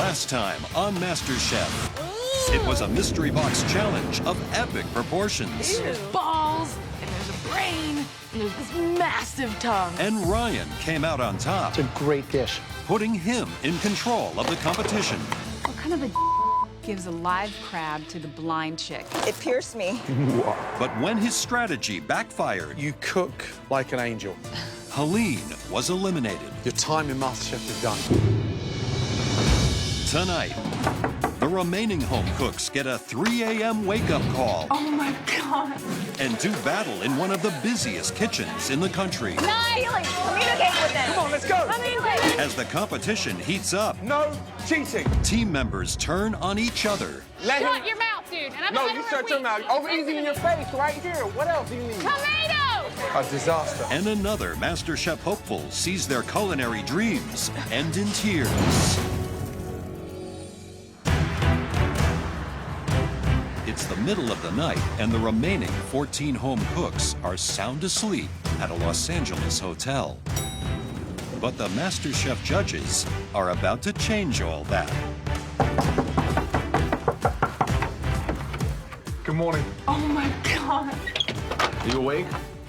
Last time on MasterChef, it was a mystery box challenge of epic proportions. There's balls, and there's a brain, and there's this massive tongue. And Ryan came out on top. It's a great dish. Putting him in control of the competition. What kind of a gives a live crab to the blind chick? It pierced me. But when his strategy backfired, You cook like an angel. Helene was eliminated. Your time in MasterChef is done. Tonight, the remaining home cooks get a 3 a.m. wake-up call Oh my God. and do battle in one of the busiest kitchens in the country. Nice. Communicate with them. Come on, let's go. As the competition heats up, No cheating. team members turn on each other. Let Shut him. your mouth, dude. And I'm No, not you gonna shut your repeat. mouth. Over easy in your face, right here. What else do you need? Tomatoes! A disaster. And another MasterChef hopeful sees their culinary dreams end in tears. It's the middle of the night, and the remaining 14 home cooks are sound asleep at a Los Angeles hotel. But the MasterChef judges are about to change all that. Good morning. Oh my God. You awake?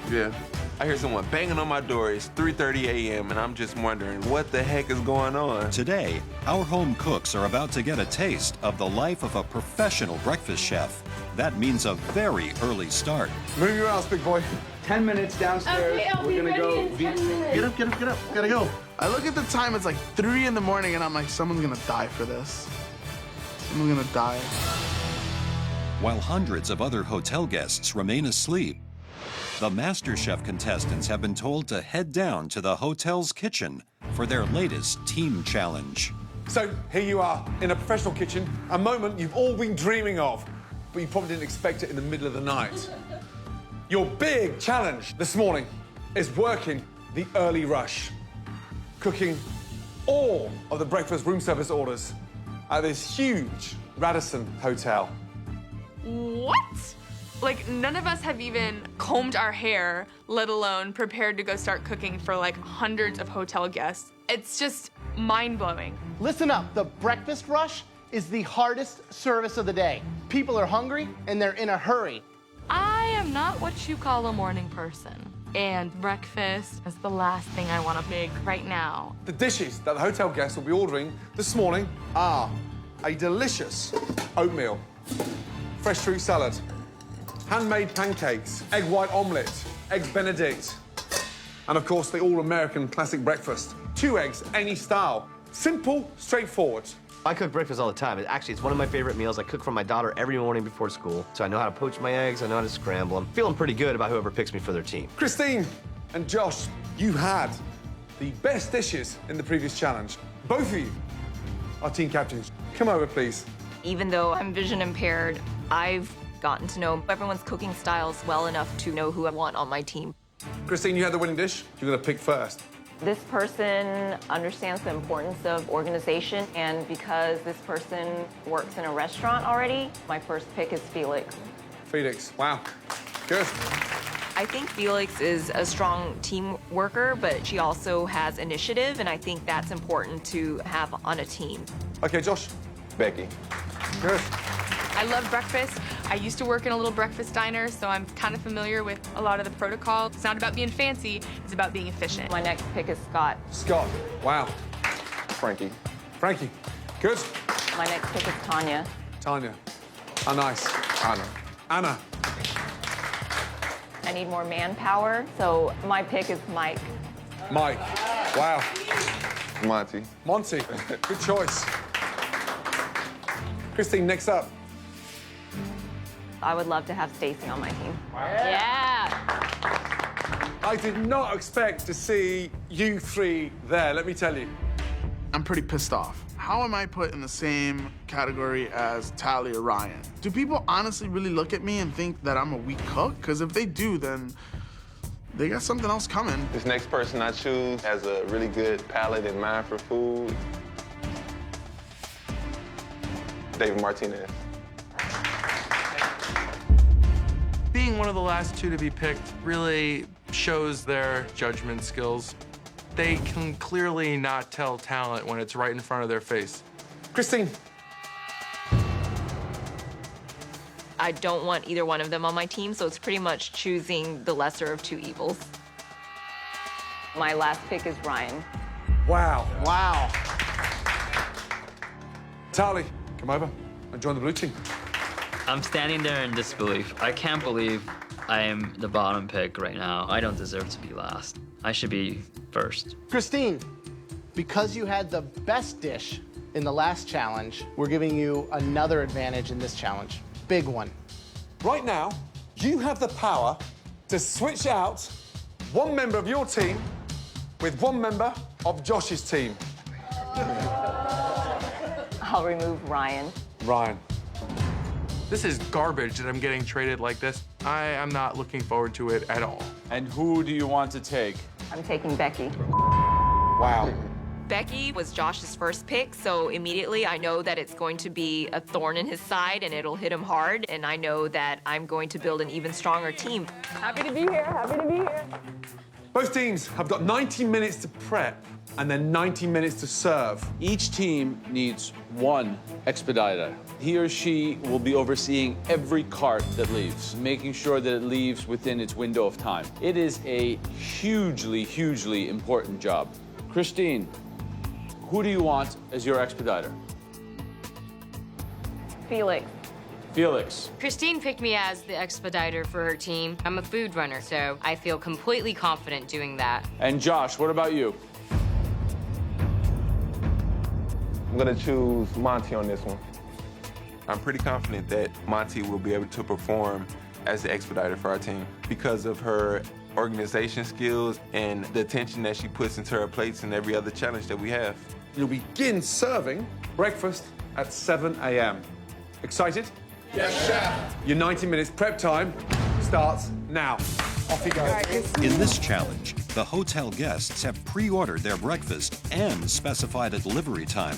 Yeah. I hear someone banging on my door. It's 3:30 a.m. and I'm just wondering what the heck is going on. Today, our home cooks are about to get a taste of the life of a professional breakfast chef. That means a very early start. Move your ass, big boy. 10 minutes downstairs. Okay, I'll be We're gonna ready go. in 10 minutes. Get up, get up, get up. Gotta go. I look at the time, it's like 3 in the morning, and I'm like, someone's gonna die for this. Someone's gonna die. While hundreds of other hotel guests remain asleep, the MasterChef contestants have been told to head down to the hotel's kitchen for their latest team challenge. So here you are in a professional kitchen, a moment you've all been dreaming of, but you probably didn't expect it in the middle of the night. Your big challenge this morning is working the early rush, cooking all of the breakfast room service orders at this huge Radisson hotel. What? Like, none of us have even combed our hair, let alone prepared to go start cooking for like hundreds of hotel guests. It's just mind-blowing. Listen up, the breakfast rush is the hardest service of the day. People are hungry and they're in a hurry. I am not what you call a morning person. And breakfast is the last thing I want to make right now. The dishes that the hotel guests will be ordering this morning are a delicious oatmeal, fresh fruit salad, handmade pancakes, egg white omelette, eggs Benedict, and of course the all-American classic breakfast. 2 eggs, any style. Simple, straightforward. I cook breakfast all the time. It's one of my favorite meals. I cook for my daughter every morning before school, so I know how to poach my eggs, I know how to scramble them. Feeling pretty good about whoever picks me for their team. Christine and Josh, you had the best dishes in the previous challenge. Both of you are team captains. Come over, please. Even though I'm vision impaired, I've gotten to know everyone's cooking styles well enough to know who I want on my team. Christine, you had the winning dish. You're gonna pick first. This person understands the importance of organization, and because this person works in a restaurant already, my first pick is Felix. Felix, wow, good. I think Felix is a strong team worker, but she also has initiative, and I think that's important to have on a team. Okay, Josh. Becky. Good. I love breakfast. I used to work in a little breakfast diner, so I'm kind of familiar with a lot of the protocol. It's not about being fancy, it's about being efficient. My next pick is Scott. Scott, wow. Frankie. Frankie, good. My next pick is Tanya. Tanya, oh, nice. Anna. Anna, I need more manpower, so my pick is Mike. Mike, wow. Monty. Monty, good choice. Christine, next up. I would love to have Stacy on my team. Yeah. I did not expect to see you three there, let me tell you. I'm pretty pissed off. How am I put in the same category as Tally or Ryan? Do people honestly really look at me and think that I'm a weak cook? Because if they do, then they got something else coming. This next person I choose has a really good palate and mind for food. David Martinez. Being one of the last 2 to be picked really shows their judgment skills. They can clearly not tell talent when it's right in front of their face. Christine. I don't want either one of them on my team, so it's pretty much choosing the lesser of two evils. My last pick is Ryan. Wow. Wow. Tali, come over and join the blue team. I'm standing there in disbelief. I can't believe I am the bottom pick right now. I don't deserve to be last. I should be first. Christine, because you had the best dish in the last challenge, we're giving you another advantage in this challenge. Big one. Right now, you have the power to switch out one member of your team with one member of Josh's team. I'll remove Ryan. Ryan. This is garbage that I'm getting traded like this. I am not looking forward to it at all. And who do you want to take? I'm taking Becky. Wow. Becky was Josh's first pick, so immediately I know that it's going to be a thorn in his side and it'll hit him hard, and I know that I'm going to build an even stronger team. Happy to be here, happy to be here. Both teams have got 90 minutes to prep and then 90 minutes to serve. Each team needs one expediter. He or she will be overseeing every cart that leaves, making sure that it leaves within its window of time. It is a hugely, hugely important job. Christine, who do you want as your expediter? Felix. Felix. Christine picked me as the expediter for her team. I'm a food runner, so I feel completely confident doing that. And Josh, what about you? I'm gonna choose Monty on this one. I'm pretty confident that Monty will be able to perform as the expediter for our team because of her organization skills and the attention that she puts into her plates and every other challenge that we have. You'll begin serving breakfast at 7 a.m. Excited? Yes, chef. Your 90 minutes prep time starts now. Off you go. In this challenge, the hotel guests have pre-ordered their breakfast and specified a delivery time.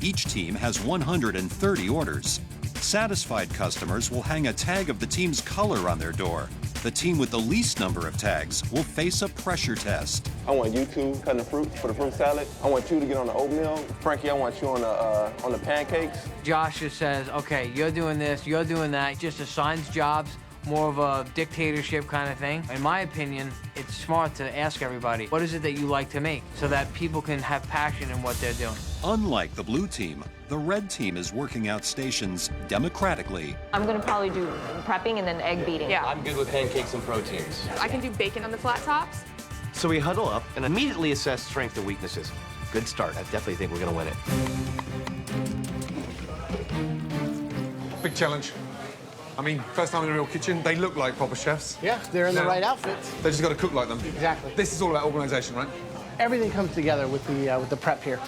Each team has 130 orders. Satisfied customers will hang a tag of the team's color on their door. The team with the least number of tags will face a pressure test. I want you two cutting the fruit for the fruit salad. I want you to get on the oatmeal. Frankie, I want you on the pancakes. Josh just says, okay, you're doing this, you're doing that. Just assigns jobs, more of a dictatorship kind of thing. In my opinion, it's smart to ask everybody, what is it that you like to make, so that people can have passion in what they're doing. Unlike the blue team, the red team is working out stations democratically. I'm gonna probably do prepping and then egg beating. Yeah. I'm good with pancakes and proteins. I can do bacon on the flat tops. So we huddle up and immediately assess strengths and weaknesses. Good start. I definitely think we're gonna win it. Big challenge. I mean, first time in a real kitchen, they look like proper chefs. Yeah, they're in the right outfits. They just got to cook like them. Exactly. This is all about organisation, right? Everything comes together with the prep here.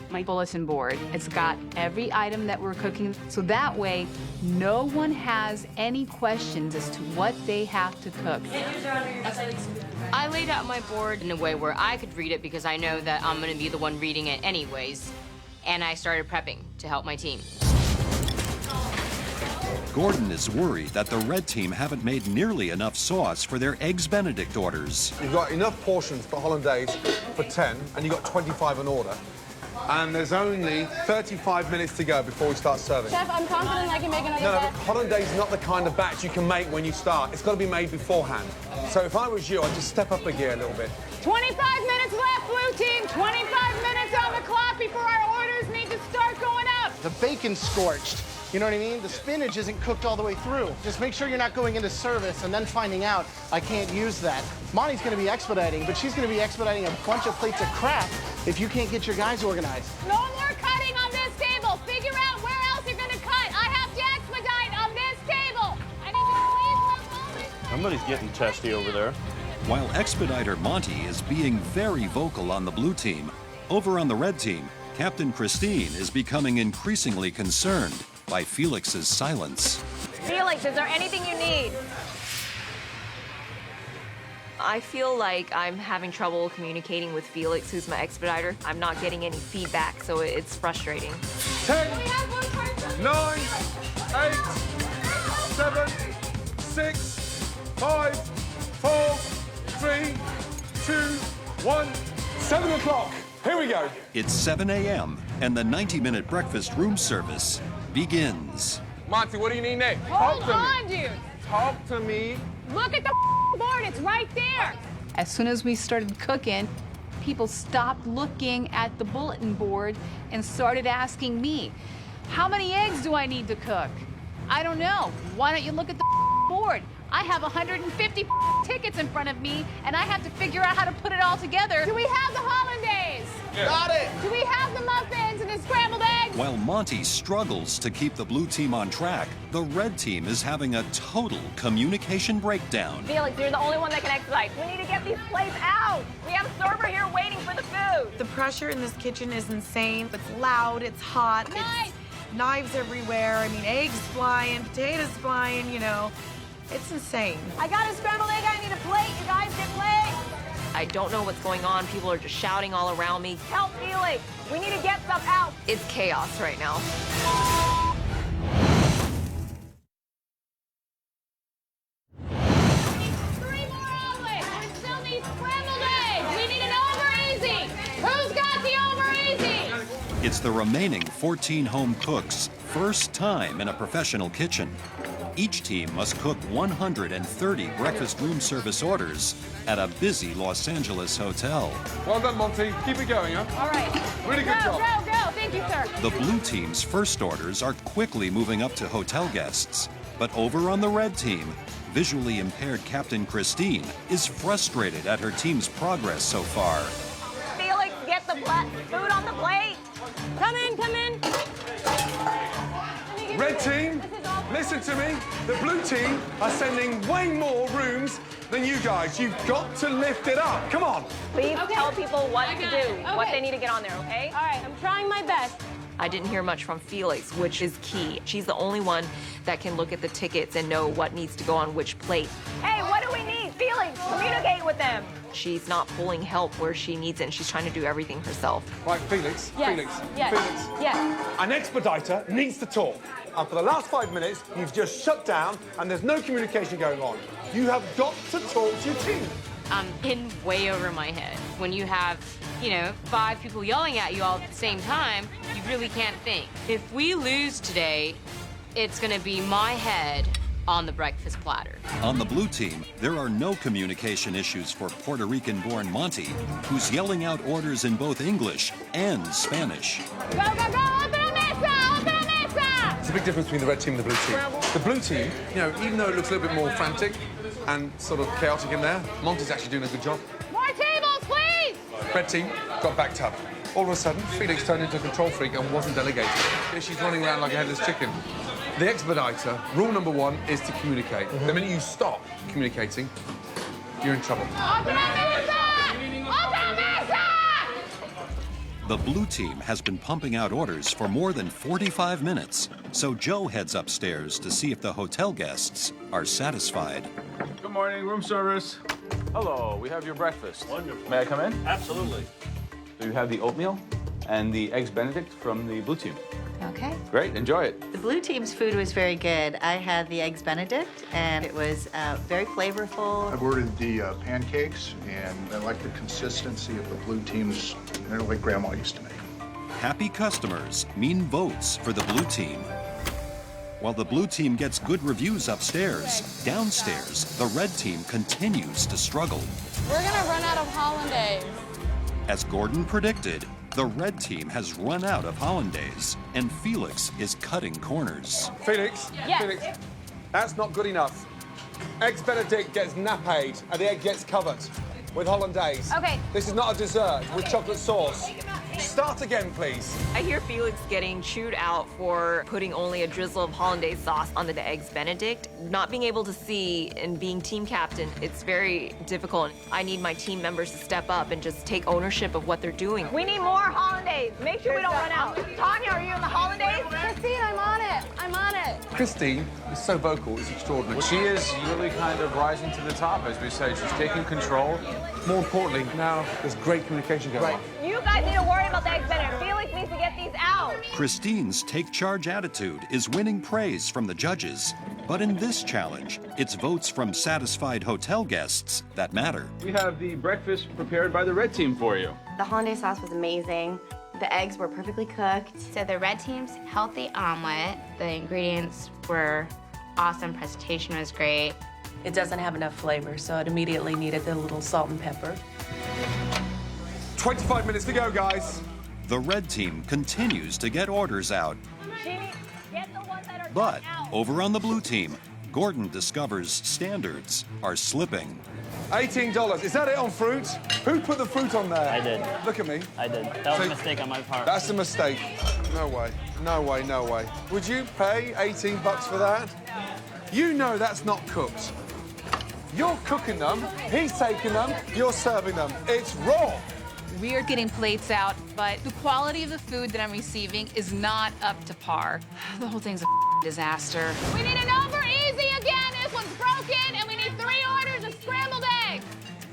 My bulletin board, it's got every item that we're cooking, so that way no one has any questions as to what they have to cook. I laid out my board in a way where I could read it because I know that I'm going to be the one reading it anyways. And I started prepping to help my team. Gordon is worried that the red team haven't made nearly enough sauce for their Eggs Benedict orders. You've got enough portions for hollandaise for 10, and you've got 25 an order. And there's only 35 minutes to go before we start serving. Chef, I'm confident I can make another No, batch. hollandaise is not the kind of batch you can make when you start. It's got to be made beforehand. So if I was you, I'd just step up a gear a little bit. 25 minutes left, blue team. 25 minutes on the clock before our orders need to start going up. The bacon's scorched. You know what I mean? The spinach isn't cooked all the way through. Just make sure you're not going into service and then finding out I can't use that. Monty's gonna be expediting, but she's gonna be expediting a bunch of plates of crap if you can't get your guys organized. No more cutting on this table. Figure out where else you're gonna cut. I have to expedite on this table. I need you to please move over. Somebody's getting testy over there. While Expediter Monty is being very vocal on the blue team, over on the red team, Captain Christine is becoming increasingly concerned by Felix's silence. Felix, is there anything you need? I feel like I'm having trouble communicating with Felix, who's my expediter. I'm not getting any feedback, so it's frustrating. 10, 9, 8, 7, 6, 5, 4, 3, 2, 1. 7 o'clock. Here we go. It's 7 a.m. and the 90-minute breakfast room service begins. Monty, what do you need next? Hold on, dude. Talk to me. Look at the board. It's right there. As soon as we started cooking, people stopped looking at the bulletin board and started asking me, how many eggs do I need to cook? I don't know. Why don't you look at the board? I have 150 tickets in front of me, and I have to figure out how to put it all together. Do we have the hollandaise? Yeah. Got it. Do we have the muffins and the scrambled eggs? While Monty struggles to keep the blue team on track, the red team is having a total communication breakdown. Felix, you're the only one that can expedite. We need to get these plates out. We have a server here waiting for the food. The pressure in this kitchen is insane. It's loud, it's hot, it's knives everywhere. I mean, eggs flying, potatoes flying, you know. It's insane. I got a scrambled egg. I need a plate. You guys get late. I don't know what's going on. People are just shouting all around me. Help, Felix. We need to get stuff out. It's chaos right now. Three more omelets. We still need scrambled eggs. We need an over easy. Who's got the over easy? It's the remaining 14 home cooks' first time in a professional kitchen. Each team must cook 130 breakfast room service orders at a busy Los Angeles hotel. Well done, Monty. Keep it going, huh? All right. Really good job. Go, go. Thank you, sir. The blue team's first orders are quickly moving up to hotel guests. But over on the red team, visually impaired Captain Christine is frustrated at her team's progress so far. Felix, get the food on the plate. Come in, come in. Red team, listen to me. The blue team are sending way more rooms than you guys. You've got to lift it up. Come on. Please tell people what to do, what they need to get on there, okay? All right, I'm trying my best. I didn't hear much from Felix, which is key. She's the only one that can look at the tickets and know what needs to go on which plate. Hey, what do we need? Felix, communicate with them. She's not pulling help where she needs it, and she's trying to do everything herself. Right, Felix, Yes. Felix, Yes. Felix. Yes. An expediter needs to talk. And for the last 5 minutes, you've just shut down and there's no communication going on. You have got to talk to your team. I'm in way over my head. When you have, 5 people yelling at you all at the same time, you really can't think. If we lose today, it's gonna be my head on the breakfast platter. On the blue team, there are no communication issues for Puerto Rican-born Monty, who's yelling out orders in both English and Spanish. Go, go, go. Open a mesa. Open a mesa. It's a big difference between the red team and the blue team. The blue team, even though it looks a little bit more frantic and sort of chaotic in there, Monty's actually doing a good job. More tables, please. Red team got backed up. All of a sudden, Felix turned into a control freak and wasn't delegating. She's running around like a headless chicken. The expediter, rule number 1 is to communicate. The minute you stop communicating, you're in trouble. Open a mesa. Open a mesa. The blue team has been pumping out orders for more than 45 minutes, so Joe heads upstairs to see if the hotel guests are satisfied. Good morning, room service. Hello, we have your breakfast. Wonderful. May I come in? Absolutely. So you have the oatmeal and the eggs Benedict from the blue team. Okay. Great, enjoy it. The blue team's food was very good. I had the eggs Benedict, and it was very flavorful. I've ordered the pancakes, and I like the consistency of the blue team's, like Grandma used to make. Happy customers mean votes for the blue team. While the blue team gets good reviews upstairs, downstairs, the red team continues to struggle. We're gonna run out of hollandaise. As Gordon predicted, the red team has run out of hollandaise, and Felix is cutting corners. Felix, Yes. Felix, that's not good enough. Eggs Benedict gets nappade and the egg gets covered with hollandaise. Okay. This is not a dessert with chocolate sauce. Start again, please. I hear Felix getting chewed out for putting only a drizzle of hollandaise sauce on the eggs Benedict. Not being able to see and being team captain, it's very difficult. I need my team members to step up and just take ownership of what they're doing. We need more hollandaise. Make sure we don't run out. Tanya, are you in the hollandaise? Christine, I'm on it. I'm on it. Christine is so vocal, it's extraordinary. She is really kind of rising to the top, as we say. She's taking control. More importantly, now there's great communication going on. You guys need to worry about the eggs Benedict. Felix needs to get these out. Christine's take-charge attitude is winning praise from the judges, But in this challenge, it's votes from satisfied hotel guests that matter. We have the breakfast prepared by the red team for you. The hollandaise sauce was amazing. The eggs were perfectly cooked. So the red team's healthy omelet, the ingredients were awesome, presentation was great. It doesn't have enough flavor, so it immediately needed a little salt and pepper. 25 minutes to go, guys. The red team continues to get orders out. But over on the blue team, Gordon discovers standards are slipping. $18. Is that it on fruit? Who put the fruit on there? I did. Look at me. I did. That was a mistake on my part. That's a mistake. No way. No way, no way. Would you pay 18 bucks for that? You know that's not cooked. You're cooking them, he's taking them, you're serving them. It's raw. We are getting plates out, but the quality of the food that I'm receiving is not up to par. The whole thing's a disaster. We need an over easy again. This one's broken, and we need 3 orders of scrambled eggs.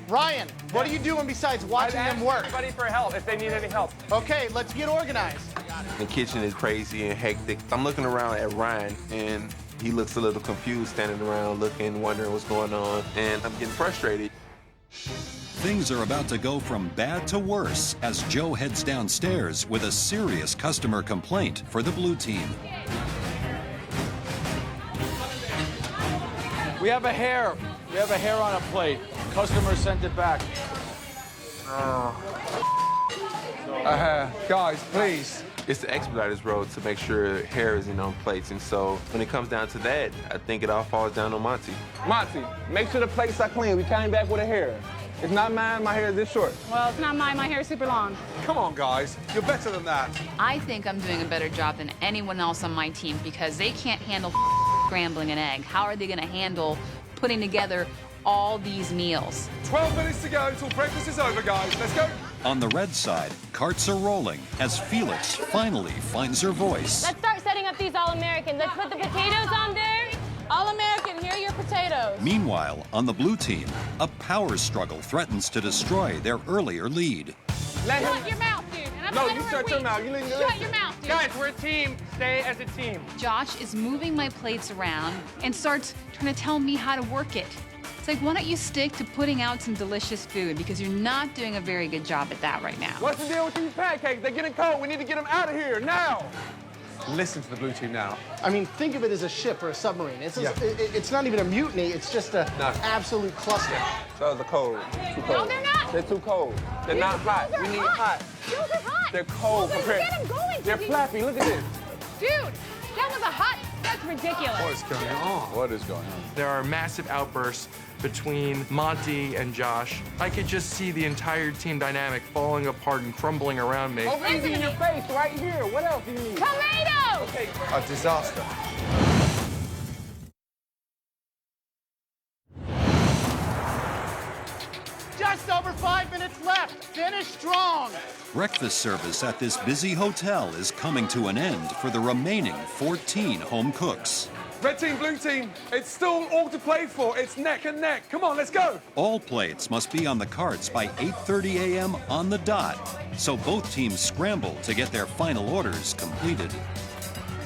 Ryan, what are you doing besides watching them work? Everybody for help if they need any help. Okay, let's get organized. The kitchen is crazy and hectic. I'm looking around at Ryan, and he looks a little confused, standing around looking, wondering what's going on, and I'm getting frustrated. Things are about to go from bad to worse as Joe heads downstairs with a serious customer complaint for the blue team. We have a hair. We have a hair on a plate. Customer sent it back. Guys, please. It's the expediter's role to make sure hair isn't on plates, and so when it comes down to that, I think it all falls down on Monty. Monty, make sure the plates are clean. We came back with a hair. It's not mine, my hair is this short. Well, it's not mine. My hair is super long. Come on, guys. You're better than that. I think I'm doing a better job than anyone else on my team because they can't handle scrambling an egg. How are they going to handle putting together all these meals? 12 minutes to go until breakfast is over, guys. Let's go. On the red side, carts are rolling as Felix finally finds her voice. Let's start setting up these All-Americans. Let's put the potatoes on there. All-American, here are your potatoes. Meanwhile, on the blue team, a power struggle threatens to destroy their earlier lead. Shut your mouth, dude. And I'm No, gonna you shut your mouth. You Shut your mouth, dude. Guys, we're a team. Stay as a team. Josh is moving my plates around and starts trying to tell me how to work it. It's like, why don't you stick to putting out some delicious food because you're not doing a very good job at that right now. What's the deal with these pancakes? They're getting cold. We need to get them out of here now. Listen to the blue team now. I mean, think of it as a ship or a submarine. It's not even a mutiny. It's just an absolute cluster. Those are cold. Too cold. No, they're not. They're too cold. They're not hot. We need hot. Those are hot. They're cold. Well, compared. get them going. They're flappy. Look at this. Dude, that was a hot. That's ridiculous. What is going on? What is going on? There are massive outbursts between Monty and Josh. I could just see the entire team dynamic falling apart and crumbling around me. Over easy in your face, right here. What else do you need? Tomatoes! Okay. A disaster. Just over 5 minutes left. Finish strong. Breakfast service at this busy hotel is coming to an end for the remaining 14 home cooks. Red team, blue team, it's still all to play for. It's neck and neck. Come on, let's go. All plates must be on the carts by 8:30 a.m. on the dot, so both teams scramble to get their final orders completed.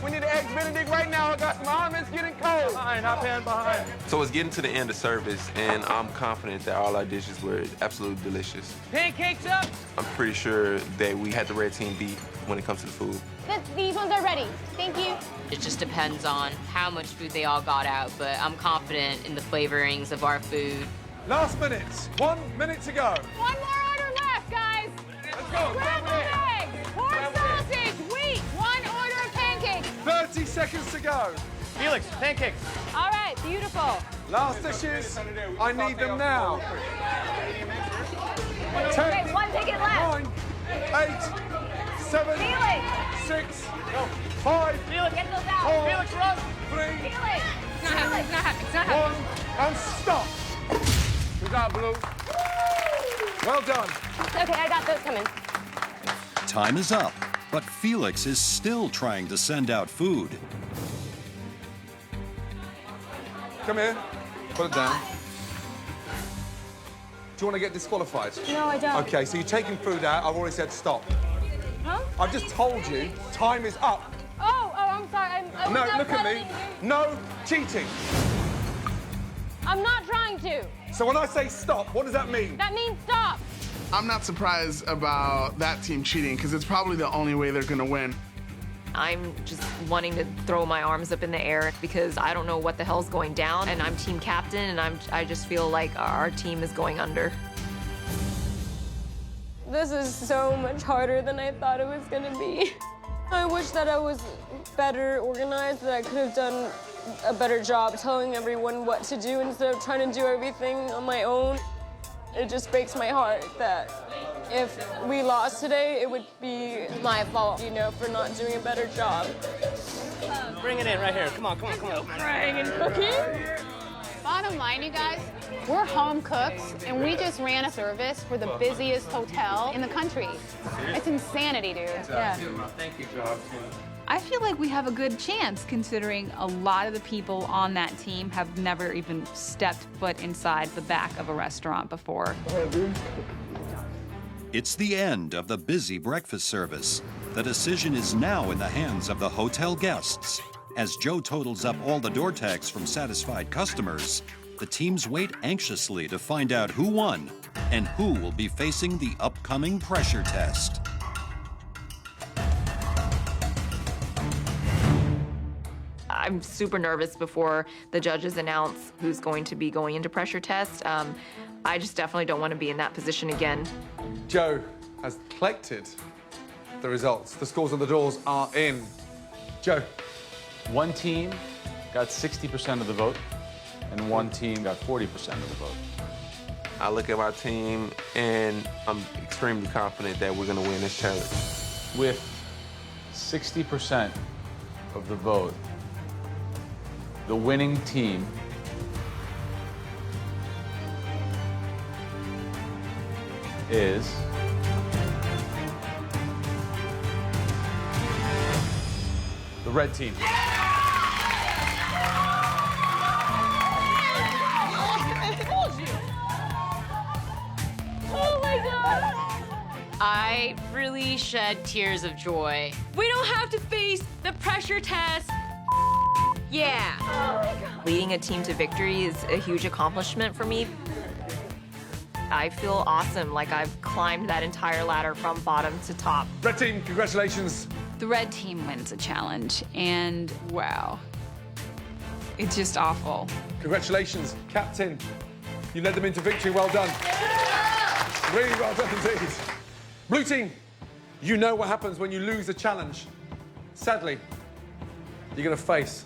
We need an egg Benedict right now. I got some almonds getting cold. Behind, hop in behind. So it's getting to the end of service, and I'm confident that all our dishes were absolutely delicious. Pancakes up. I'm pretty sure that we had the red team beat when it comes to the food. These ones are ready. Thank you. It just depends on how much food they all got out, but I'm confident in the flavorings of our food. Last minutes. 1 minute to go. One more order left, guys. Let's go. Scrambled eggs, pork sausage, wheat. 1 order of pancakes. 30 seconds to go. Felix, pancakes. All right, beautiful. Last dishes. I need them now. Okay, 1 ticket left. 9, 8, 7, Felix. 6, 5, Felix, get those out. Felix, run. 3, Felix. It's not happening. It's not happening. It's not happening. 1, and stop. Good job, Blue. Well done. Okay, I got those coming. Time is up, but Felix is still trying to send out food. Come here. Put it down. Do you want to get disqualified? No, I don't. Okay, so you're taking food out. I've already said stop. Huh? I've just told you time is up. Oh, I'm sorry. I was No, not look at threatening me. you. No cheating. I'm not trying to. So when I say stop, what does that mean? That means stop. I'm not surprised about that team cheating because it's probably the only way they're gonna win. I'm just wanting to throw my arms up in the air because I don't know what the hell's going down, and I'm team captain, and I just feel like our team is going under. This is so much harder than I thought it was gonna be. I wish that I was better organized, that I could have done a better job telling everyone what to do instead of trying to do everything on my own. It just breaks my heart that if we lost today, it would be my fault, you know, for not doing a better job. Bring it in right here. Come on, come on, come on. Frying and cooking. Bottom line, you guys, we're home cooks, and we just ran a service for the busiest hotel in the country. It's insanity, dude. Yeah. Thank you, Job. I feel like we have a good chance, considering a lot of the people on that team have never even stepped foot inside the back of a restaurant before. It's the end of the busy breakfast service. The decision is now in the hands of the hotel guests. As Joe totals up all the door tags from satisfied customers, the teams wait anxiously to find out who won and who will be facing the upcoming pressure test. I'm super nervous before the judges announce who's going to be going into pressure test. I just definitely don't want to be in that position again. Joe has collected the results. The scores on the doors are in. Joe. One team got 60% of the vote, and one team got 40% of the vote. I look at my team, and I'm extremely confident that we're going to win this challenge. With 60% of the vote, the winning team is the red team. Oh my God! I really shed tears of joy. We don't have to face the pressure test. Yeah. Oh my God. Leading a team to victory is a huge accomplishment for me. I feel awesome, like I've climbed that entire ladder from bottom to top. Red team, congratulations. The red team wins a challenge, and wow, it's just awful. Congratulations, Captain. You led them into victory. Well done. Really well done indeed. Blue team, you know what happens when you lose a challenge. Sadly, you're going to face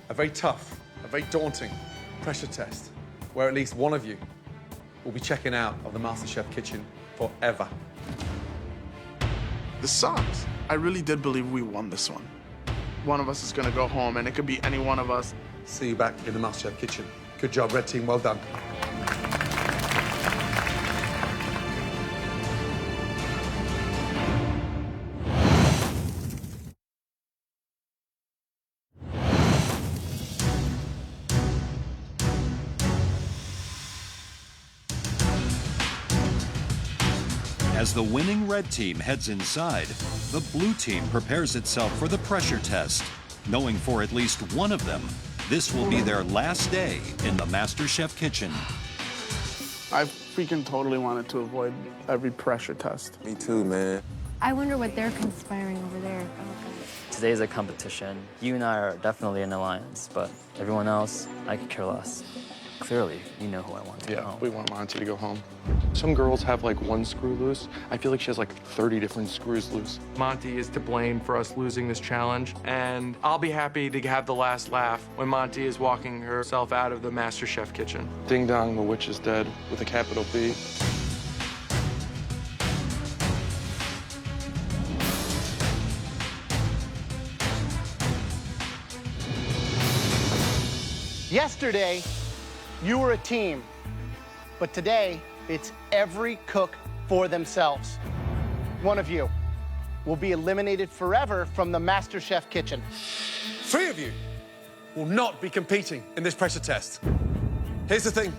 a very tough, a very daunting pressure test where at least one of you will be checking out of the MasterChef kitchen forever. This sucks. I really did believe we won this one. One of us is gonna go home, and it could be any one of us. See you back in the MasterChef kitchen. Good job, red team. Well done. As the winning red team heads inside, the blue team prepares itself for the pressure test, knowing for at least one of them, this will be their last day in the MasterChef kitchen. I freaking totally wanted to avoid every pressure test. Me too, man. I wonder what they're conspiring over there. Today's a competition. You and I are definitely an alliance, but everyone else, I could care less. Clearly, you know who I want to go home. We want Monty to go home. Some girls have like one screw loose. I feel like she has like 30 different screws loose. Monty is to blame for us losing this challenge, and I'll be happy to have the last laugh when Monty is walking herself out of the MasterChef kitchen. Ding dong, the witch is dead, with a capital B. Yesterday, you were a team, but today, it's every cook for themselves. One of you will be eliminated forever from the MasterChef kitchen. 3 of you will not be competing in this pressure test. Here's the thing.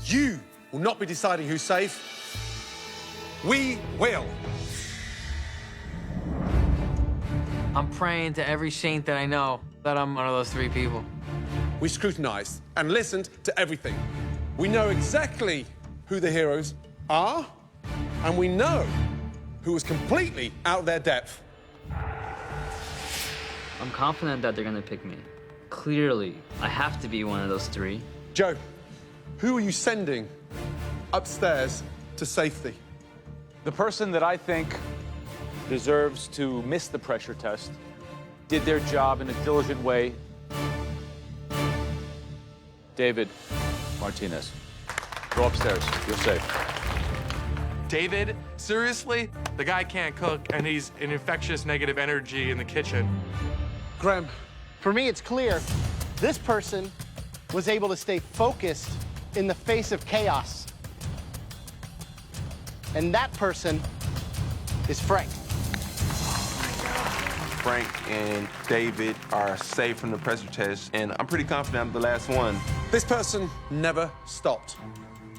You will not be deciding who's safe. We will. I'm praying to every saint that I know that I'm one of those 3 people. We scrutinized and listened to everything. We know exactly who the heroes are, and we know who was completely out of their depth. I'm confident that they're gonna pick me. Clearly, I have to be one of those 3. Joe, who are you sending upstairs to safety? The person that I think deserves to miss the pressure test did their job in a diligent way. David Martinez. Go upstairs. You're safe. David, seriously? The guy can't cook, and he's an infectious negative energy in the kitchen. Graham. For me, it's clear this person was able to stay focused in the face of chaos. And that person is Frank. Frank and David are safe from the pressure test, and I'm pretty confident I'm the last one. This person never stopped.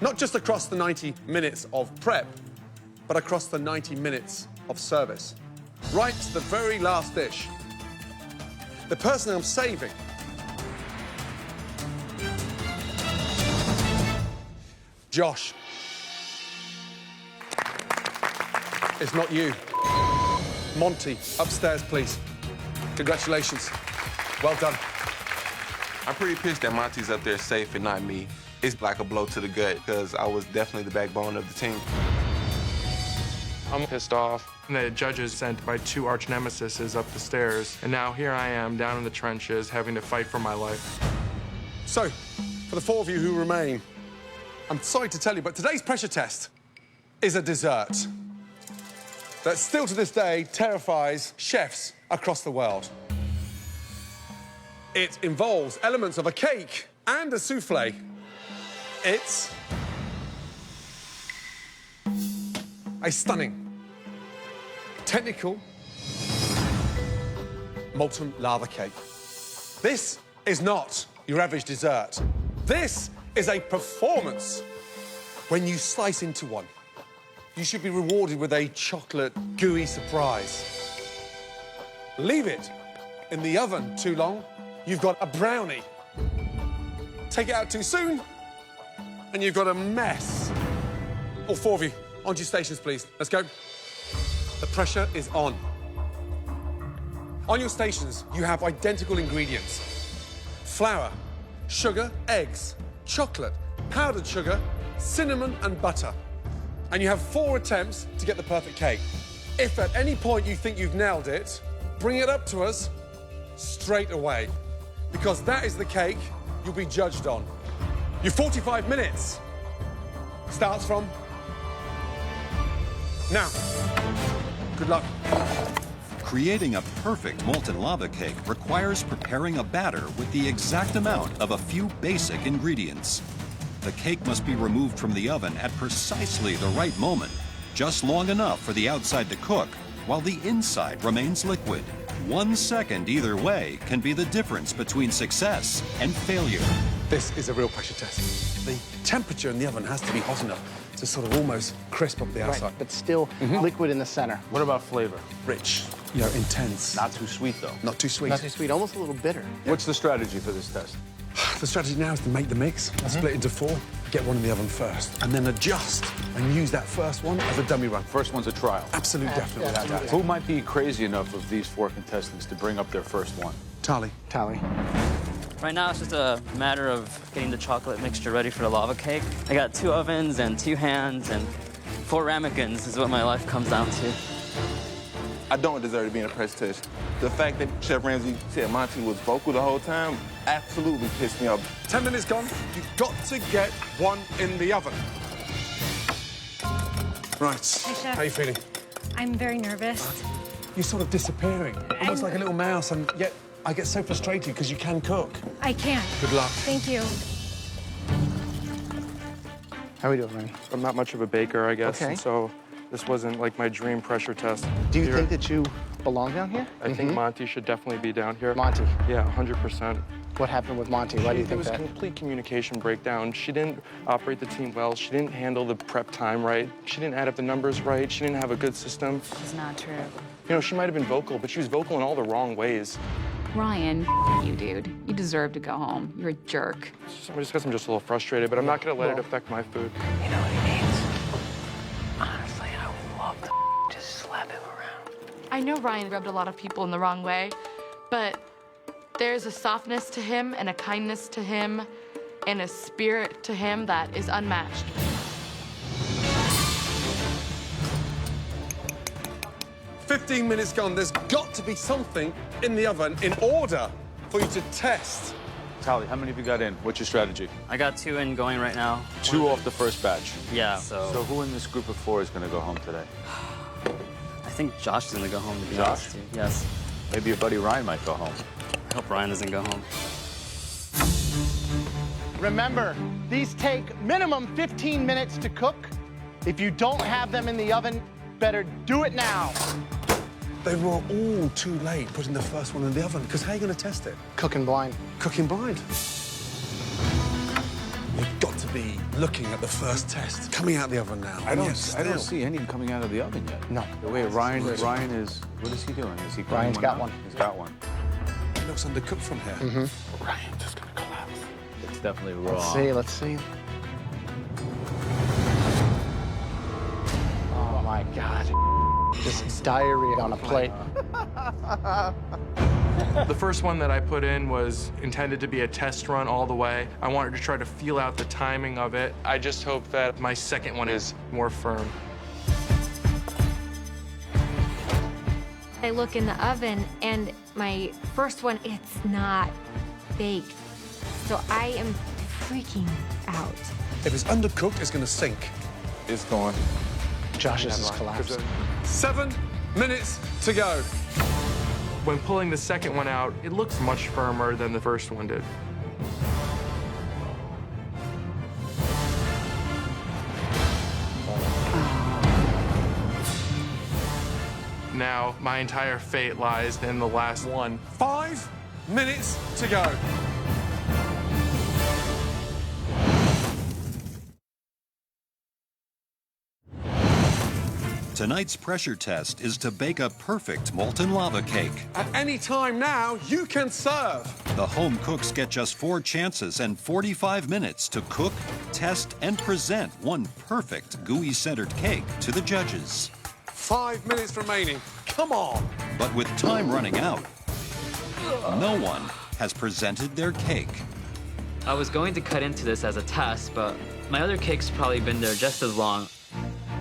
Not just across the 90 minutes of prep, but across the 90 minutes of service. Right to the very last dish. The person I'm saving Josh. It's not you. Monty, upstairs, please. Congratulations. Well done. I'm pretty pissed that Monty's up there safe and not me. It's like a blow to the gut, because I was definitely the backbone of the team. I'm pissed off. The judges sent my 2 arch nemesises up the stairs, and now here I am down in the trenches having to fight for my life. So, for the 4 of you who remain, I'm sorry to tell you, but today's pressure test is a dessert that still to this day terrifies chefs across the world. It involves elements of a cake and a souffle. It's a stunning, technical, molten lava cake. This is not your average dessert. This is a performance. When you slice into one, you should be rewarded with a chocolate, gooey surprise. Leave it in the oven too long, you've got a brownie. Take it out too soon, and you've got a mess. All 4 of you, onto your stations, please. Let's go. The pressure is on. On your stations, you have identical ingredients. Flour, sugar, eggs, chocolate, powdered sugar, cinnamon, and butter. And you have 4 attempts to get the perfect cake. If at any point you think you've nailed it, bring it up to us straight away, because that is the cake you'll be judged on. Your 45 minutes starts from now. Good luck. Creating a perfect molten lava cake requires preparing a batter with the exact amount of a few basic ingredients. The cake must be removed from the oven at precisely the right moment, just long enough for the outside to cook, while the inside remains liquid. 1 second either way can be the difference between success and failure. This is a real pressure test. The temperature in the oven has to be hot enough to sort of almost crisp up the outside. Right, but still liquid in the center. What about flavor? Rich, you know, intense. Not too sweet, though. Not too sweet. Not too sweet, almost a little bitter. What's the strategy for this test? The strategy now is to make the mix, split into 4, get one in the oven first, and then adjust and use that first one as a dummy run. First one's a trial. Absolute, definitely. Who might be crazy enough of these 4 contestants to bring up their first one? Tali. Tali. Right now, it's just a matter of getting the chocolate mixture ready for the lava cake. I got 2 ovens and 2 hands and 4 ramekins is what my life comes down to. I don't deserve to be in a press test. The fact that Chef Ramsay said Monty was vocal the whole time absolutely pissed me off. 10 minutes gone. You've got to get one in the oven. Right. Hi, Chef. How are you feeling? I'm very nervous. You're sort of disappearing, almost like a little mouse, and yet I get so frustrated because you can cook. I can. Good luck. Thank you. How are we doing, man? I'm not much of a baker, I guess, Okay. and so this wasn't like my dream pressure test. Do you think that you belong down here? I think Monty should definitely be down here. Monty? Yeah, 100%. What happened with Monty? Why do you There think was a that? complete communication breakdown. She didn't operate the team well. She didn't handle the prep time right. She didn't add up the numbers right. She didn't have a good system. It's not true. You know, she might have been vocal, but she was vocal in all the wrong ways. Ryan, you dude. You deserve to go home. You're a jerk. I just guess I'm just a little frustrated, but I'm not gonna let it affect my food. You know what he needs? Honestly, I would love to just slap him around. I know Ryan rubbed a lot of people in the wrong way, but there's a softness to him and a kindness to him and a spirit to him that is unmatched. "15 minutes gone. There's got to be something in the oven in order for you to test." Tally, how many have you got in? What's your strategy? I got 2 in going right now. 2 off the first batch. Yeah, So who in this group of 4 is going to go home today? I think Josh is gonna go home, to be Josh? honest with you. Yes. Maybe your buddy Ryan might go home. I hope Ryan doesn't go home. Remember, these take minimum 15 minutes to cook. If you don't have them in the oven, better do it now. They were all too late putting the first one in the oven, because how are you going to test it? Cooking blind. Cooking blind. You've got to be looking at the first test coming out of the oven now. I don't see any coming out of the oven yet. No. Wait, Ryan is, what is he doing? Is he cooking Ryan's got out? one. He's got one. It looks undercooked from here. Ryan's just going to collapse. It's definitely raw. Let's see. Oh my God. Just diarrhea on a plate. The first one that I put in was intended to be a test run all the way. I wanted to try to feel out the timing of it. I just hope that my second one is more firm. I look in the oven, and my first one, it's not baked. So I am freaking out. If it's undercooked, it's going to sink. It's going. Josh's is collapsed. 7 minutes to go. When pulling the second one out, it looks much firmer than the first one did. Now, my entire fate lies in the last one. 5 minutes to go. Tonight's pressure test is to bake a perfect molten lava cake. At any time now, you can serve. The home cooks get just 4 chances and 45 minutes to cook, test, and present one perfect gooey-centered cake to the judges. 5 minutes remaining. Come on. But with time running out, no one has presented their cake. I was going to cut into this as a test, but my other cake's probably been there just as long.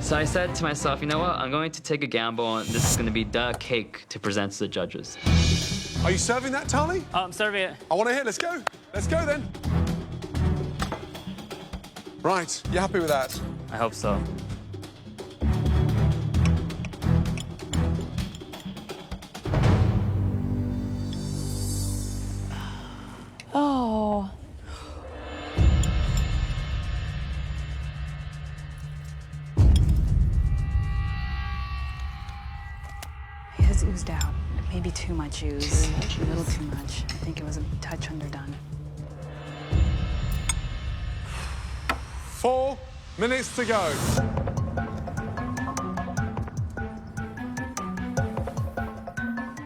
So I said to myself, you know what? I'm going to take a gamble, and this is going to be the cake to present to the judges. Are you serving that, Tali? I'm serving it. I want to hear. Let's go. Let's go, then. Right. You happy with that? I hope so. Oh. It oozed out. Maybe too much ooze. A little too much. I think it was a touch underdone. 4 minutes to go.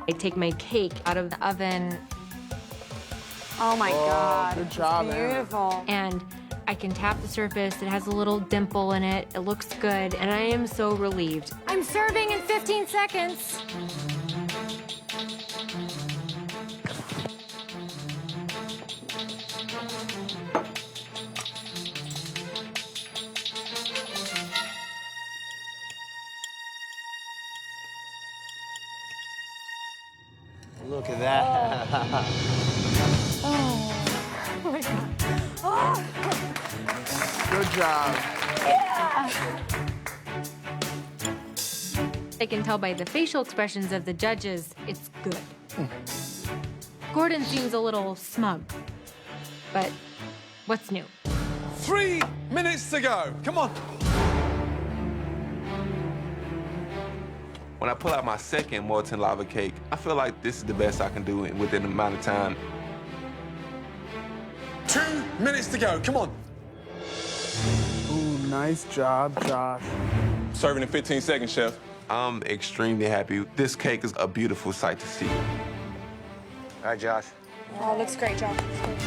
I take my cake out of the oven. Oh my God. Good job, man. Beautiful. And I can tap the surface. It has a little dimple in it. It looks good, and I am so relieved. I'm serving in 15 seconds. Look at that. Oh my God. Oh. Good job. Yeah. I can tell by the facial expressions of the judges, it's good. Gordon seems a little smug, but what's new? 3 minutes to go. Come on. When I pull out my second molten lava cake, I feel like this is the best I can do within the amount of time. 2 minutes to go. Come on. Ooh, nice job, Josh. Serving in 15 seconds, Chef. I'm extremely happy. This cake is a beautiful sight to see. All right, Josh. Oh, looks great, Josh. Looks great.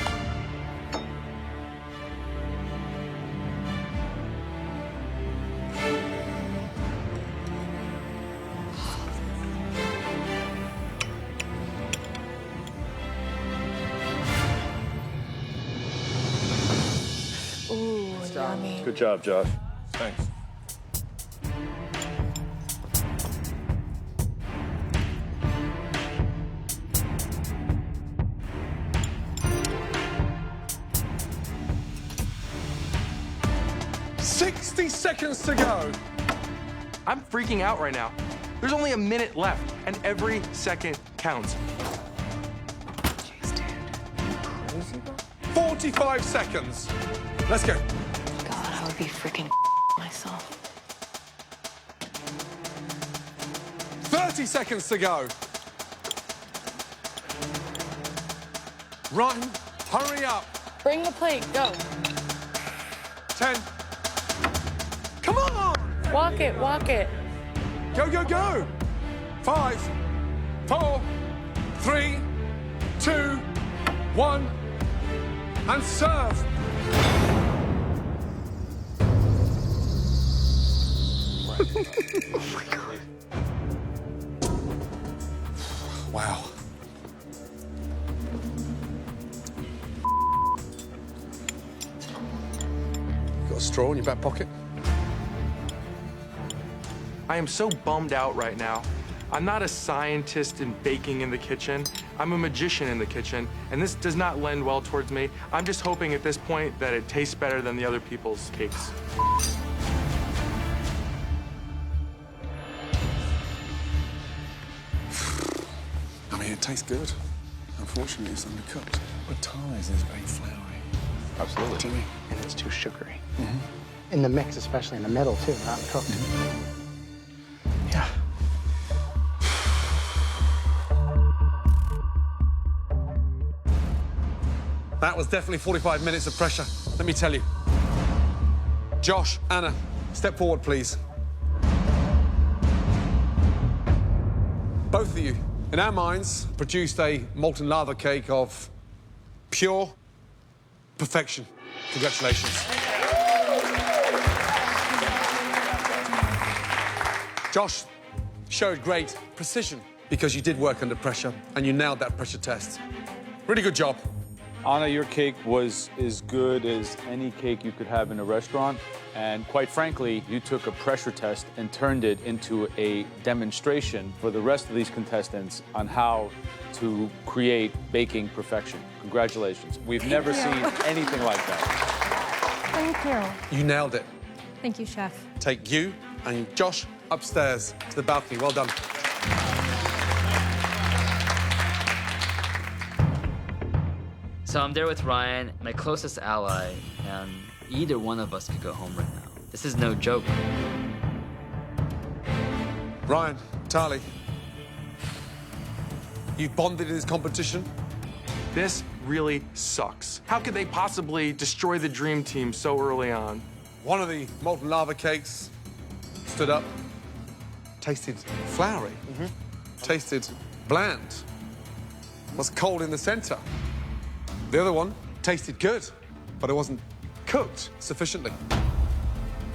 Ooh, yummy. Good job, Josh. Thanks. Seconds to go. I'm freaking out right now. There's only a minute left, and every second counts. Jeez, dude. You crazy, bro? 45 seconds. Let's go. God, I would be freaking myself. 30 seconds to go. Ryan, hurry up. Bring the plate, go. 10. Come on! Walk it, walk it. Go, go, go! 5, 4, 3, 2, 1, and serve. Oh my God. Wow. Got a straw in your back pocket? I am so bummed out right now. I'm not a scientist in baking in the kitchen. I'm a magician in the kitchen, and this does not lend well towards me. I'm just hoping at this point that it tastes better than the other people's cakes. I mean, it tastes good. Unfortunately, it's undercooked. But Tali's is very floury. Absolutely. To me. And it's too sugary. In the mix, especially in the middle, too, not cooked. Yeah. That was definitely 45 minutes of pressure, let me tell you. Josh, Anna, step forward, please. Both of you, in our minds, produced a molten lava cake of pure perfection. Congratulations. Josh showed great precision because you did work under pressure and you nailed that pressure test. Really good job. Anna, your cake was as good as any cake you could have in a restaurant. And quite frankly, you took a pressure test and turned it into a demonstration for the rest of these contestants on how to create baking perfection. Congratulations. We've never seen anything like that. Thank you. You nailed it. Thank you, Chef. Take you and Josh upstairs to the balcony. Well done. So I'm there with Ryan, my closest ally, and either one of us could go home right now. This is no joke. Ryan, Tali, you've bonded in this competition. This really sucks. How could they possibly destroy the dream team so early on? One of the molten lava cakes stood up, tasted floury, tasted bland, was cold in the center. The other one tasted good, but it wasn't cooked sufficiently.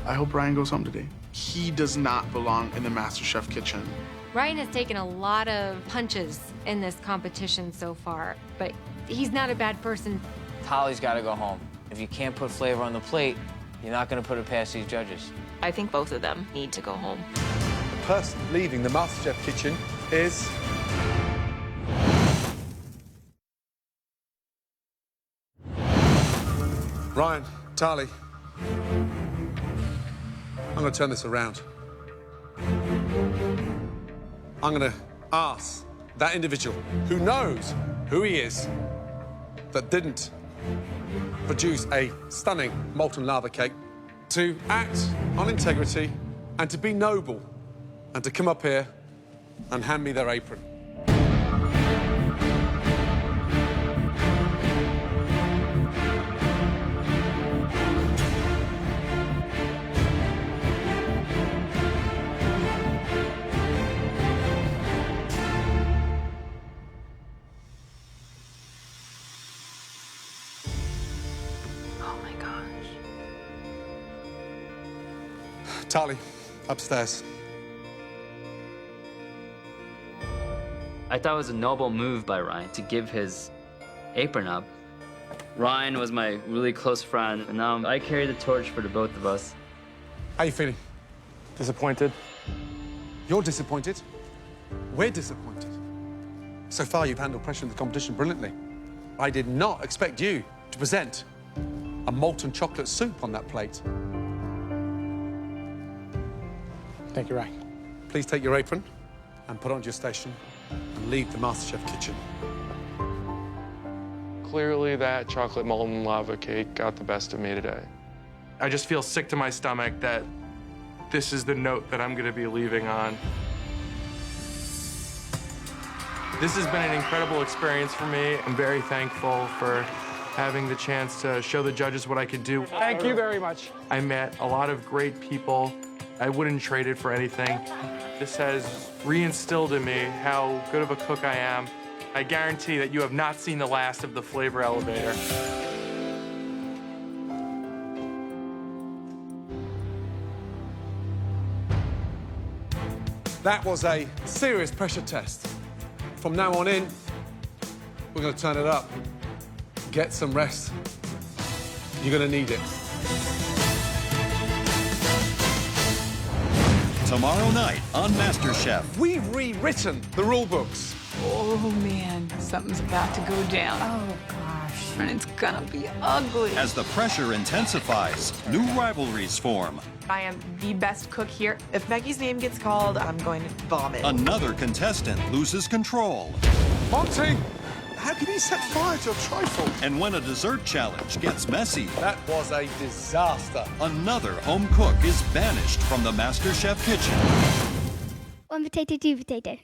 I hope Ryan goes home today. He does not belong in the MasterChef kitchen. Ryan has taken a lot of punches in this competition so far, but he's not a bad person. Tali's got to go home. If you can't put flavor on the plate, you're not going to put it past these judges. I think both of them need to go home. The person leaving the MasterChef kitchen is... Ryan, Tali, I'm going to turn this around. I'm going to ask that individual who knows who he is that didn't produce a stunning molten lava cake to act on integrity and to be noble and to come up here and hand me their apron. Charlie, upstairs. I thought it was a noble move by Ryan to give his apron up. Ryan was my really close friend, and now I carry the torch for the both of us. How you feeling? Disappointed. You're disappointed. We're disappointed. So far, you've handled pressure in the competition brilliantly. I did not expect you to present a molten chocolate soup on that plate. Thank you, Ryan. Please take your apron and put it onto your station and leave the MasterChef kitchen. Clearly, that chocolate molten lava cake got the best of me today. I just feel sick to my stomach that this is the note that I'm going to be leaving on. This has been an incredible experience for me. I'm very thankful for having the chance to show the judges what I could do. Thank you very much. I met a lot of great people. I wouldn't trade it for anything. This has re-instilled in me how good of a cook I am. I guarantee that you have not seen the last of the flavor elevator. That was a serious pressure test. From now on in, we're going to turn it up. Get some rest. You're going to need it. Tomorrow night on MasterChef. We've rewritten the rule books. Oh, man, something's about to go down. Oh, gosh. And it's gonna be ugly. As the pressure intensifies, new rivalries form. I am the best cook here. If Maggie's name gets called, I'm going to vomit. Another contestant loses control. Monty! How can you set fire to a trifle? And when a dessert challenge gets messy, that was a disaster. Another home cook is banished from the MasterChef kitchen. 1 potato, 2 potato.